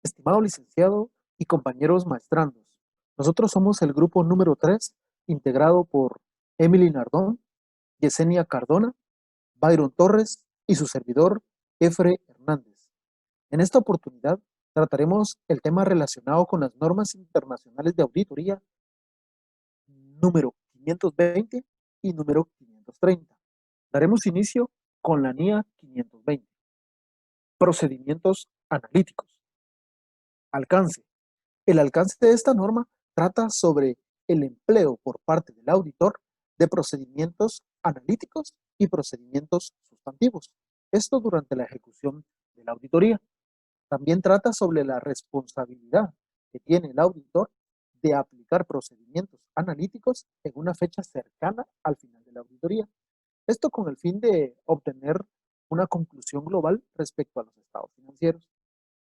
Estimado licenciado y compañeros maestrandos, nosotros somos el grupo número 3, integrado por Emily Nardón, Yesenia Cardona, Byron Torres y su servidor, Efre Hernández. En esta oportunidad trataremos el tema relacionado con las normas internacionales de auditoría número 520 y número 530. Daremos inicio con la NIA 520. Procedimientos analíticos. Alcance. El alcance de esta norma trata sobre el empleo por parte del auditor de procedimientos analíticos y procedimientos sustantivos. Esto durante la ejecución de la auditoría. También trata sobre la responsabilidad que tiene el auditor de aplicar procedimientos analíticos en una fecha cercana al final de la auditoría. Esto con el fin de obtener una conclusión global respecto a los estados financieros.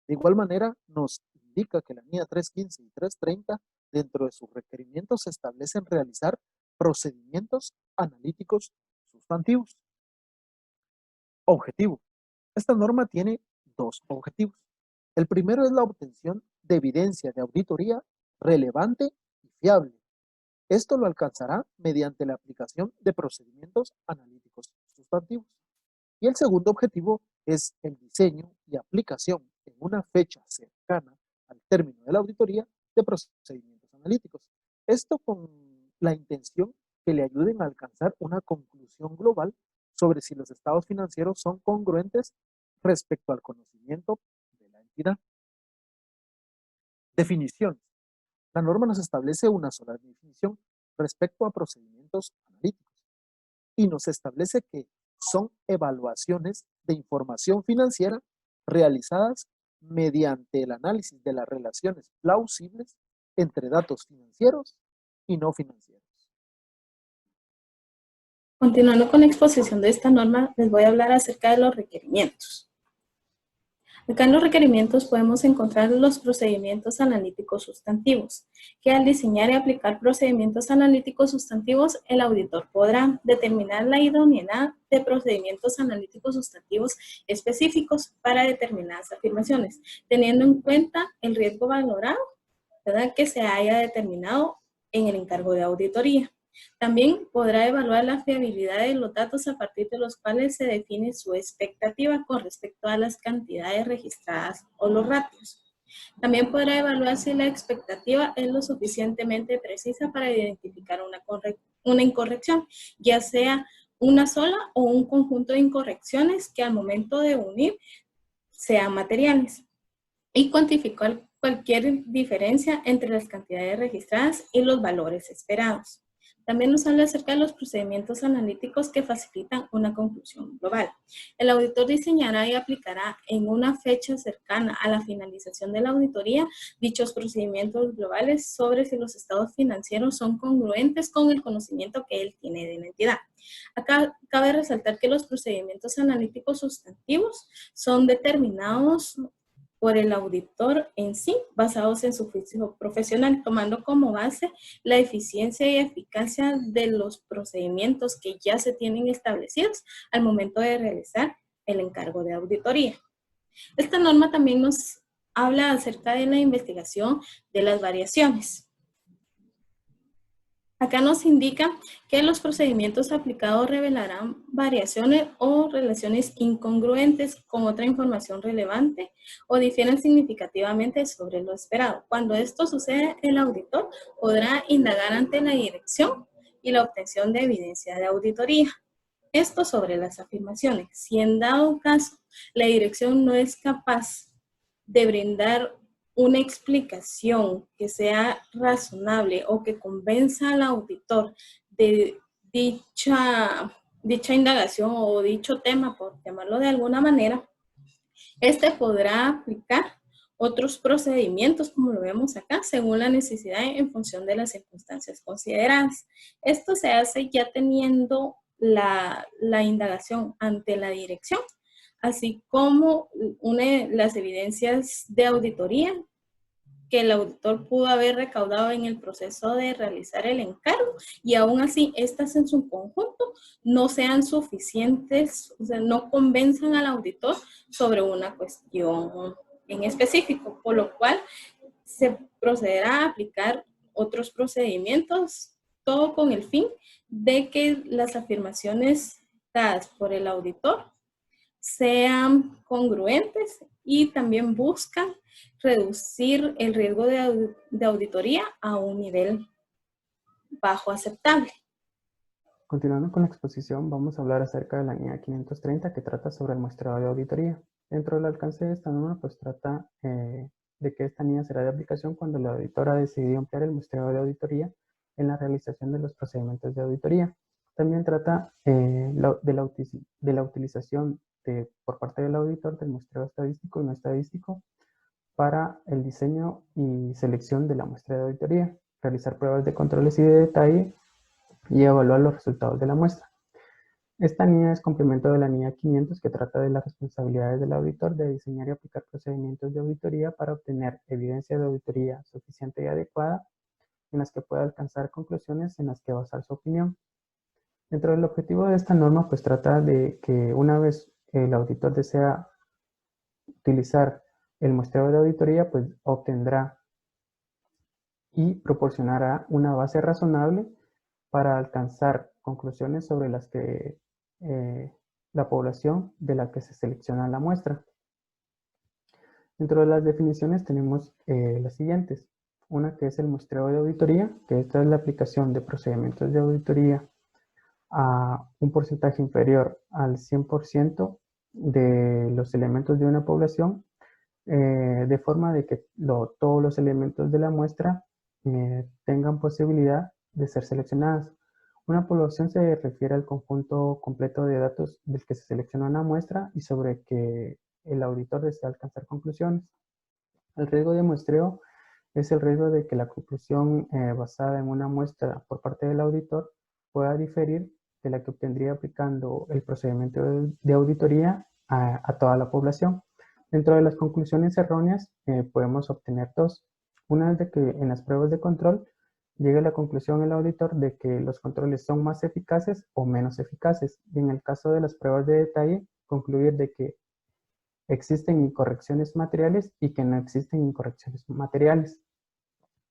De igual manera, nos indica que la NIA 315 y 330, dentro de sus requerimientos, establecen realizar procedimientos analíticos sustantivos. Objetivo. Esta norma tiene dos objetivos. El primero es la obtención de evidencia de auditoría relevante y fiable. Esto lo alcanzará mediante la aplicación de procedimientos analíticos sustantivos. Y el segundo objetivo es el diseño y aplicación en una fecha cercana al término de la auditoría de procedimientos analíticos. Esto con la intención que le ayuden a alcanzar una conclusión global sobre si los estados financieros son congruentes respecto al conocimiento de la entidad. Definiciones. La norma nos establece una sola definición respecto a procedimientos analíticos y nos establece que son evaluaciones de información financiera realizadas mediante el análisis de las relaciones plausibles entre datos financieros y no financieros. Continuando con la exposición de esta norma, les voy a hablar acerca de los requerimientos. Acá en los requerimientos podemos encontrar los procedimientos analíticos sustantivos, que al diseñar y aplicar procedimientos analíticos sustantivos, el auditor podrá determinar la idoneidad de procedimientos analíticos sustantivos específicos para determinadas afirmaciones, teniendo en cuenta el riesgo valorado, ¿verdad?, que se haya determinado en el encargo de auditoría. También podrá evaluar la fiabilidad de los datos a partir de los cuales se define su expectativa con respecto a las cantidades registradas o los ratios. También podrá evaluar si la expectativa es lo suficientemente precisa para identificar una incorrección, ya sea una sola o un conjunto de incorrecciones que al momento de unir sean materiales. Y cuantificar cualquier diferencia entre las cantidades registradas y los valores esperados. También nos habla acerca de los procedimientos analíticos que facilitan una conclusión global. El auditor diseñará y aplicará en una fecha cercana a la finalización de la auditoría dichos procedimientos globales sobre si los estados financieros son congruentes con el conocimiento que él tiene de la entidad. Acá cabe resaltar que los procedimientos analíticos sustantivos son determinados por el auditor en sí, basados en su juicio profesional, tomando como base la eficiencia y eficacia de los procedimientos que ya se tienen establecidos al momento de realizar el encargo de auditoría. Esta norma también nos habla acerca de la investigación de las variaciones. Acá nos indica que los procedimientos aplicados revelarán variaciones o relaciones incongruentes con otra información relevante o difieren significativamente sobre lo esperado. Cuando esto sucede, el auditor podrá indagar ante la dirección y la obtención de evidencia de auditoría. Esto sobre las afirmaciones. Si en dado caso la dirección no es capaz de brindar una explicación que sea razonable o que convenza al auditor de dicha indagación o dicho tema, por llamarlo de alguna manera, este podrá aplicar otros procedimientos, como lo vemos acá, según la necesidad en función de las circunstancias consideradas. Esto se hace ya teniendo la indagación ante la dirección, así como las evidencias de auditoría que el auditor pudo haber recaudado en el proceso de realizar el encargo, y aún así estas en su conjunto no sean suficientes, o sea, no convenzan al auditor sobre una cuestión en específico, por lo cual se procederá a aplicar otros procedimientos, todo con el fin de que las afirmaciones dadas por el auditor sean congruentes y también buscan reducir el riesgo de auditoría a un nivel bajo aceptable. Continuando con la exposición, vamos a hablar acerca de la NIA 530 que trata sobre el muestreo de auditoría. Dentro del alcance de esta norma, pues trata de que esta NIA será de aplicación cuando el auditor ha decidido emplear el muestreo de auditoría en la realización de los procedimientos de auditoría. También trata de la utilización por parte del auditor del muestreo estadístico y no estadístico para el diseño y selección de la muestra de auditoría, realizar pruebas de controles y de detalle y evaluar los resultados de la muestra. Esta NIA es complemento de la NIA 500 que trata de las responsabilidades del auditor de diseñar y aplicar procedimientos de auditoría para obtener evidencia de auditoría suficiente y adecuada en las que pueda alcanzar conclusiones en las que basar su opinión. Dentro del objetivo de esta norma, pues trata de que una vez el auditor desea utilizar el muestreo de auditoría, pues obtendrá y proporcionará una base razonable para alcanzar conclusiones sobre las que la población de la que se selecciona la muestra. Dentro de las definiciones tenemos las siguientes. Una que es el muestreo de auditoría, que esta es la aplicación de procedimientos de auditoría a un porcentaje inferior al 100% de los elementos de una población, de forma de que todos los elementos de la muestra tengan posibilidad de ser seleccionadas. Una población se refiere al conjunto completo de datos del que se selecciona una muestra y sobre que el auditor desea alcanzar conclusiones. El riesgo de muestreo es el riesgo de que la conclusión basada en una muestra por parte del auditor pueda diferir de la que obtendría aplicando el procedimiento de auditoría a toda la población. Dentro de las conclusiones erróneas podemos obtener dos. Una es de que en las pruebas de control llegue a la conclusión el auditor de que los controles son más eficaces o menos eficaces. Y en el caso de las pruebas de detalle, concluir de que existen incorrecciones materiales y que no existen incorrecciones materiales.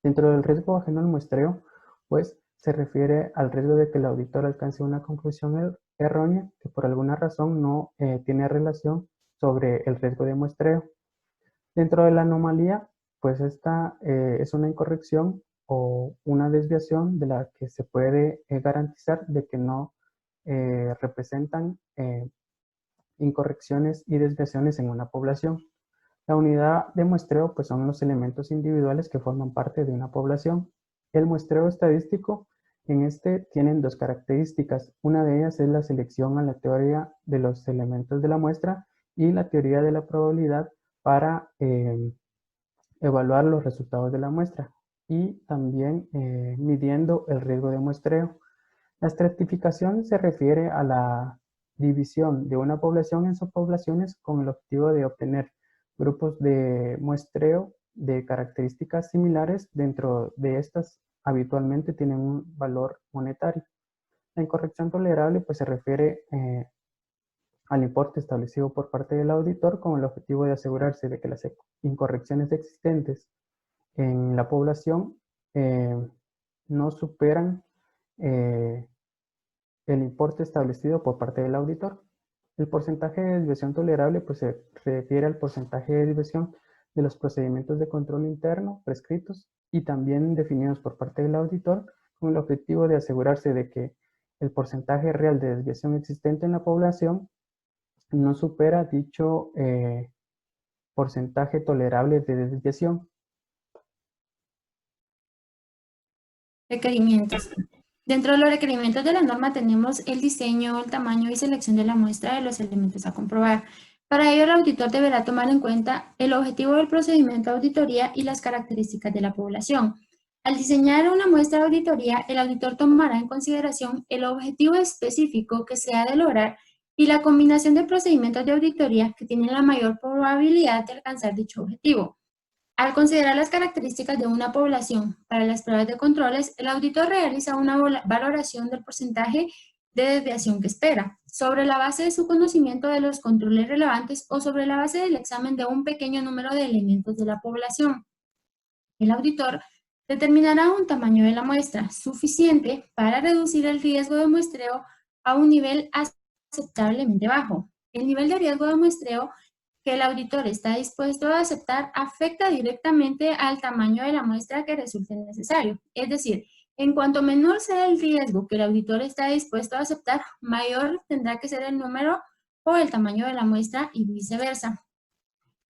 Dentro del riesgo ajeno al muestreo, pues se refiere al riesgo de que el auditor alcance una conclusión errónea que por alguna razón no tiene relación sobre el riesgo de muestreo. Dentro de la anomalía, pues esta es una incorrección o una desviación de la que se puede garantizar de que no representan incorrecciones y desviaciones en una población. La unidad de muestreo pues son los elementos individuales que forman parte de una población. El muestreo estadístico en este tienen dos características. Una de ellas es la selección aleatoria de los elementos de la muestra y la teoría de la probabilidad para evaluar los resultados de la muestra y también midiendo el riesgo de muestreo. La estratificación se refiere a la división de una población en subpoblaciones con el objetivo de obtener grupos de muestreo de características similares. Dentro de estas habitualmente tienen un valor monetario. La incorrección tolerable pues se refiere al importe establecido por parte del auditor con el objetivo de asegurarse de que las incorrecciones existentes en la población no superan el importe establecido por parte del auditor. El porcentaje de desviación tolerable pues, se refiere al porcentaje de desviación de los procedimientos de control interno prescritos y también definidos por parte del auditor con el objetivo de asegurarse de que el porcentaje real de desviación existente en la población no supera dicho porcentaje tolerable de desviación. Requerimientos. Dentro de los requerimientos de la norma tenemos el diseño, el tamaño y selección de la muestra de los elementos a comprobar. Para ello, el auditor deberá tomar en cuenta el objetivo del procedimiento de auditoría y las características de la población. Al diseñar una muestra de auditoría, el auditor tomará en consideración el objetivo específico que se ha de lograr y la combinación de procedimientos de auditoría que tienen la mayor probabilidad de alcanzar dicho objetivo. Al considerar las características de una población para las pruebas de controles, el auditor realiza una valoración del porcentaje de desviación que espera, sobre la base de su conocimiento de los controles relevantes o sobre la base del examen de un pequeño número de elementos de la población. El auditor determinará un tamaño de la muestra suficiente para reducir el riesgo de muestreo a un nivel aceptablemente bajo. El nivel de riesgo de muestreo que el auditor está dispuesto a aceptar afecta directamente al tamaño de la muestra que resulte necesario. Es decir, en cuanto menor sea el riesgo que el auditor está dispuesto a aceptar, mayor tendrá que ser el número o el tamaño de la muestra y viceversa.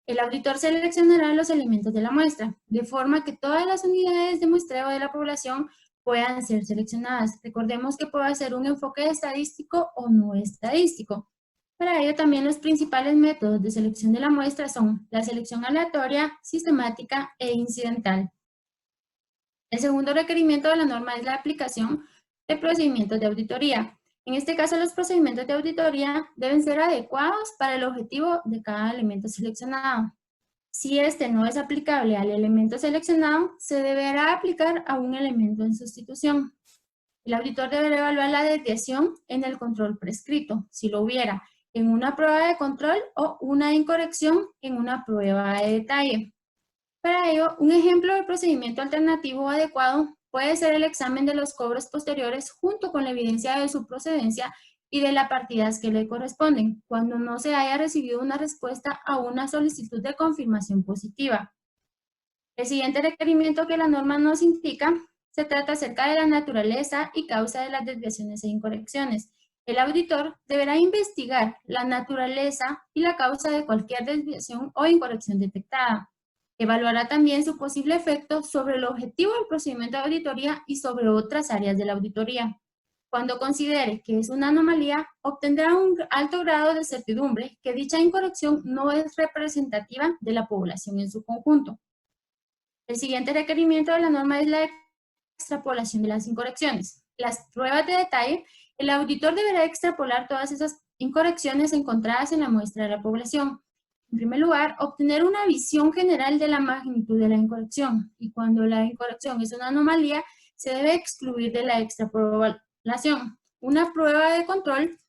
El auditor seleccionará los elementos de la muestra, de forma que todas las unidades de muestreo de la población puedan ser seleccionadas. Recordemos que puede ser un enfoque estadístico o no estadístico. Para ello también los principales métodos de selección de la muestra son la selección aleatoria, sistemática e incidental. El segundo requerimiento de la norma es la aplicación de procedimientos de auditoría. En este caso, los procedimientos de auditoría deben ser adecuados para el objetivo de cada elemento seleccionado. Si este no es aplicable al elemento seleccionado, se deberá aplicar a un elemento en sustitución. El auditor deberá evaluar la desviación en el control prescrito, si lo hubiera, en una prueba de control o una incorrección en una prueba de detalle. Para ello, un ejemplo de procedimiento alternativo adecuado puede ser el examen de los cobros posteriores junto con la evidencia de su procedencia y de las partidas que le corresponden, cuando no se haya recibido una respuesta a una solicitud de confirmación positiva. El siguiente requerimiento que la norma nos indica se trata acerca de la naturaleza y causa de las desviaciones e incorrecciones. El auditor deberá investigar la naturaleza y la causa de cualquier desviación o incorrección detectada. Evaluará también su posible efecto sobre el objetivo del procedimiento de auditoría y sobre otras áreas de la auditoría. Cuando considere que es una anomalía, obtendrá un alto grado de certidumbre que dicha incorrección no es representativa de la población en su conjunto. El siguiente requerimiento de la norma es la extrapolación de las incorrecciones. Las pruebas de detalle, el auditor deberá extrapolar todas esas incorrecciones encontradas en la muestra de la población. En primer lugar, obtener una visión general de la magnitud de la incorrección, y cuando la incorrección es una anomalía, se debe excluir de la extrapolación. Una prueba de control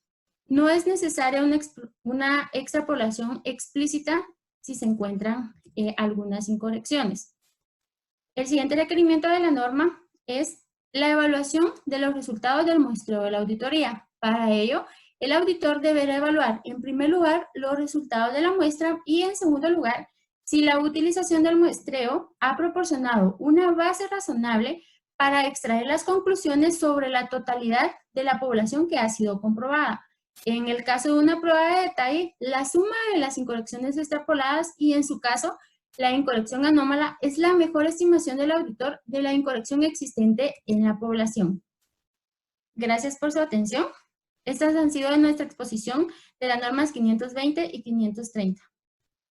no es necesaria una extrapolación explícita si se encuentran algunas incorrecciones. El siguiente requerimiento de la norma es la evaluación de los resultados del muestreo de la auditoría. Para ello, el auditor deberá evaluar, en primer lugar, los resultados de la muestra y, en segundo lugar, si la utilización del muestreo ha proporcionado una base razonable para extraer las conclusiones sobre la totalidad de la población que ha sido comprobada. En el caso de una prueba de detalle, la suma de las incorrecciones extrapoladas y, en su caso, la incorrección anómala es la mejor estimación del auditor de la incorrección existente en la población. Gracias por su atención. Estas han sido nuestra exposición de las normas 520 y 530.